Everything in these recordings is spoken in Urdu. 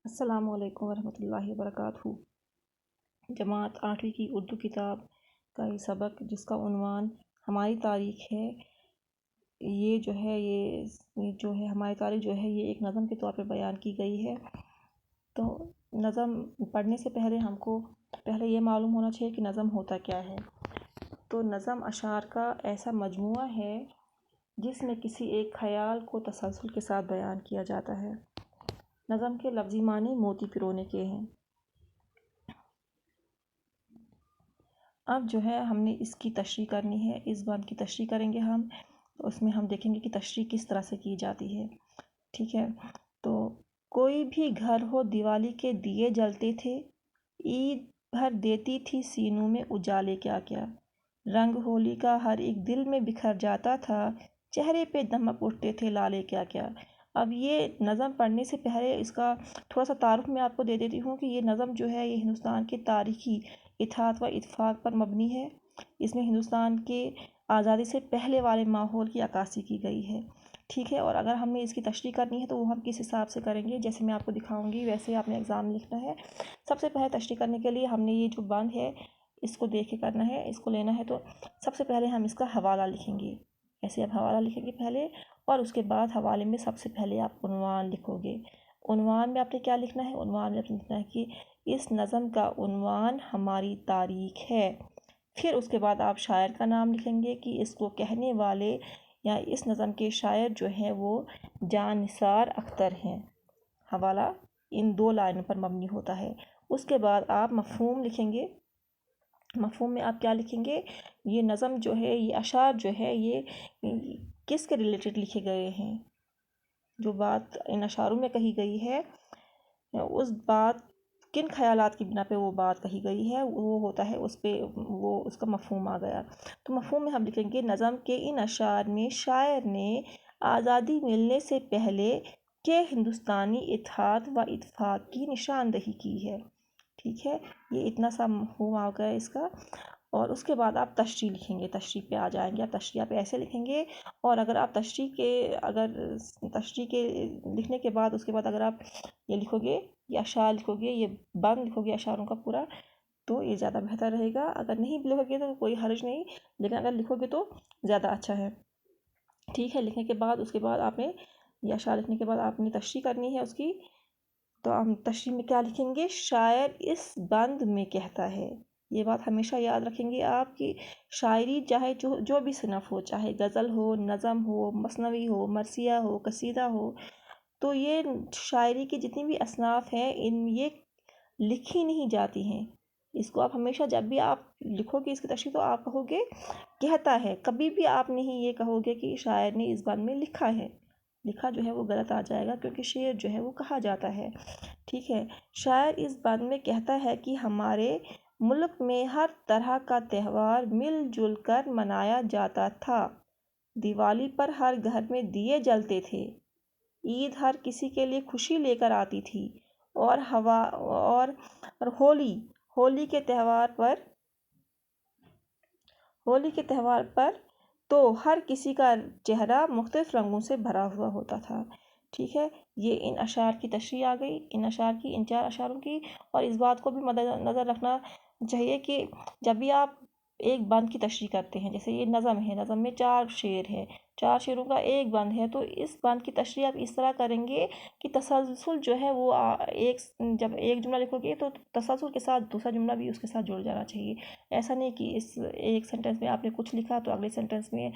السلام علیکم ورحمۃ اللہ وبرکاتہ۔ جماعت 8ویں کی اردو کتاب کا یہ سبق جس کا عنوان ہماری تاریخ ہے، یہ جو ہے ہماری تاریخ جو ہے یہ ایک نظم کے طور پر بیان کی گئی ہے۔ تو نظم پڑھنے سے پہلے ہم کو یہ معلوم ہونا چاہیے کہ نظم ہوتا کیا ہے۔ تو نظم اشعار کا ایسا مجموعہ ہے جس میں کسی ایک خیال کو تسلسل کے ساتھ بیان کیا جاتا ہے۔ نظم کے لفظی معنی موتی پرونے کے ہیں۔ اب جو ہے ہم نے اس کی تشریح کرنی ہے، اس بند کی تشریح کریں گے ہم، تو اس میں ہم دیکھیں گے کہ تشریح کس طرح سے کی جاتی ہے، ٹھیک ہے۔ تو کوئی بھی گھر ہو دیوالی کے دیے جلتے تھے، عید بھر دیتی تھی سینوں میں اجالے کیا کیا، رنگ ہولی کا ہر ایک دل میں بکھر جاتا تھا، چہرے پہ دمک اٹھتے تھے لالے کیا کیا۔ اب یہ نظم پڑھنے سے پہلے اس کا تھوڑا سا تعارف میں آپ کو دے دیتی ہوں کہ یہ نظم جو ہے یہ ہندوستان کے تاریخی اتحاد و اتفاق پر مبنی ہے۔ اس میں ہندوستان کے آزادی سے پہلے والے ماحول کی عکاسی کی گئی ہے، ٹھیک ہے۔ اور اگر ہم نے اس کی تشریح کرنی ہے تو وہ ہم کس حساب سے کریں گے، جیسے میں آپ کو دکھاؤں گی ویسے آپ نے ایگزام میں لکھنا ہے۔ سب سے پہلے تشریح کرنے کے لیے ہم نے یہ جو بند ہے اس کو دیکھ کے کرنا ہے، اس کو لینا ہے۔ تو سب سے پہلے ہم اس کا حوالہ لکھیں گے، ایسے آپ حوالہ لکھیں گے پہلے، اور اس کے بعد حوالے میں سب سے پہلے آپ عنوان لکھو گے۔ عنوان میں آپ نے کیا لکھنا ہے؟ عنوان میں آپ نے لکھنا ہے کہ اس نظم کا عنوان ہماری تاریخ ہے۔ پھر اس کے بعد آپ شاعر کا نام لکھیں گے کہ اس کو کہنے والے یا اس نظم کے شاعر جو ہیں وہ جان نثار اختر ہیں۔ حوالہ ان 2 لائنوں پر مبنی ہوتا ہے۔ اس کے بعد آپ مفہوم لکھیں گے۔ مفہوم میں آپ کیا لکھیں گے؟ یہ نظم جو ہے، یہ اشعار جو ہے یہ کس کے ریلیٹڈ لکھے گئے ہیں، جو بات ان اشعاروں میں کہی گئی ہے اس بات کن خیالات کی بنا پہ وہ بات کہی گئی ہے، وہ ہوتا ہے اس پہ اس کا مفہوم آ گیا۔ تو مفہوم میں ہم لکھیں گے نظم کے ان اشعار میں شاعر نے آزادی ملنے سے پہلے کے ہندوستانی اتحاد و اتفاق کی نشاندہی کی ہے، ٹھیک ہے۔ یہ اتنا سا مفہوم آ گیا اس کا۔ اور اس کے بعد آپ تشریح لکھیں گے، تشریح پہ آ جائیں گے آپ۔ تشریح آپ ایسے لکھیں گے، اور اگر آپ تشریح کے لکھنے کے بعد اس کے بعد اگر آپ یہ لکھو گے، یہ اشعار لکھو گے، یہ بند لکھو گے اشعاروں کا پورا، تو یہ زیادہ بہتر رہے گا۔ اگر نہیں لکھو گے تو کوئی حرج نہیں، لیکن اگر لکھو گے تو زیادہ اچھا ہے، ٹھیک ہے۔ لکھنے کے بعد اس کے بعد آپ نے یہ اشعار لکھنے کے بعد آپ نے تشریح کرنی ہے اس کی۔ تو ہم تشریح میں کیا لکھیں گے؟ شاعر اس بند میں کہتا ہے۔ یہ بات ہمیشہ یاد رکھیں گے آپ کی شاعری چاہے جو بھی صنف ہو، چاہے غزل ہو، نظم ہو، مثنوی ہو، مرثیہ ہو، قصیدہ ہو، تو یہ شاعری کی جتنی بھی اصناف ہیں یہ لکھی نہیں جاتی ہیں۔ اس کو آپ ہمیشہ جب بھی آپ لکھو گے اس کی تشریح تو آپ کہو گے کہتا ہے، کبھی بھی آپ نہیں یہ کہو گے کہ شاعر نے اس بند میں لکھا ہے۔ لکھا جو ہے وہ غلط آ جائے گا، کیونکہ شعر جو ہے وہ کہا جاتا ہے، ٹھیک ہے۔ شاعر اس بند میں کہتا ہے کہ ہمارے ملک میں ہر طرح کا تہوار مل جل کر منایا جاتا تھا، دیوالی پر ہر گھر میں دیے جلتے تھے، عید ہر کسی کے لیے خوشی لے کر آتی تھی، اور ہولی کے تہوار پر تو ہر کسی کا چہرہ مختلف رنگوں سے بھرا ہوا ہوتا تھا، ٹھیک ہے۔ یہ ان اشعار کی تشریح آ گئی، ان 4 اشعاروں کی۔ اور اس بات کو بھی مد نظر رکھنا چاہیے کہ جب بھی آپ ایک بند کی تشریح کرتے ہیں، جیسے یہ نظم ہے، نظم میں 4 شعر ہے، 4 شعروں کا ایک بند ہے، تو اس بند کی تشریح آپ اس طرح کریں گے کہ تسلسل جو ہے وہ جب ایک جملہ لکھو گے تو تسلسل کے ساتھ دوسرا جملہ بھی اس کے ساتھ جڑ جانا چاہیے۔ ایسا نہیں کہ اس ایک سینٹنس میں آپ نے کچھ لکھا تو اگلے سینٹنس میں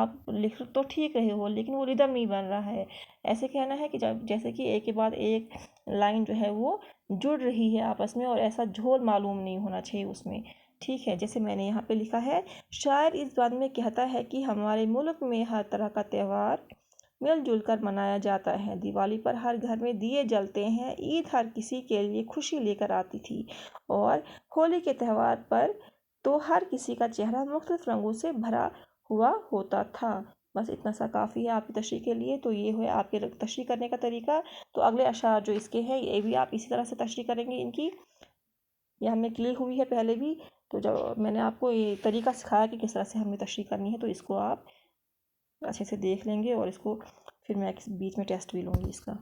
آپ لکھ تو ٹھیک رہے ہو لیکن وہ ردم نہیں بن رہا ہے۔ ایسے کہنا ہے کہ جیسے کہ ایک کے بعد ایک لائن جو ہے وہ جڑ رہی ہے آپس میں، اور ایسا جھول معلوم نہیں ہونا چاہیے اس میں، ٹھیک ہے۔ جیسے میں نے یہاں پہ لکھا ہے، شاعر اس بند میں کہتا ہے کہ ہمارے ملک میں ہر طرح کا تہوار مل جل کر منایا جاتا ہے، دیوالی پر ہر گھر میں دیے جلتے ہیں، عید ہر کسی کے لیے خوشی لے کر آتی تھی، اور ہولی کے تہوار پر تو ہر کسی کا چہرہ مختلف رنگوں سے بھرا ہوا ہوتا تھا۔ بس اتنا سا کافی ہے آپ کی تشریح کے لیے۔ تو یہ ہے آپ کے تشریح کرنے کا طریقہ۔ تو اگلے اشعار جو اس کے ہیں یہ بھی آپ اسی طرح سے تشریح کریں گے ان کی، یہ ہم نے کی ہوئی ہے پہلے بھی۔ تو جب میں نے آپ کو یہ طریقہ سکھایا کہ کس طرح سے ہمیں تشریح کرنی ہے، تو اس کو آپ اچھے سے دیکھ لیں گے، اور اس کو پھر میں بیچ میں ٹیسٹ بھی لوں گی اس کا۔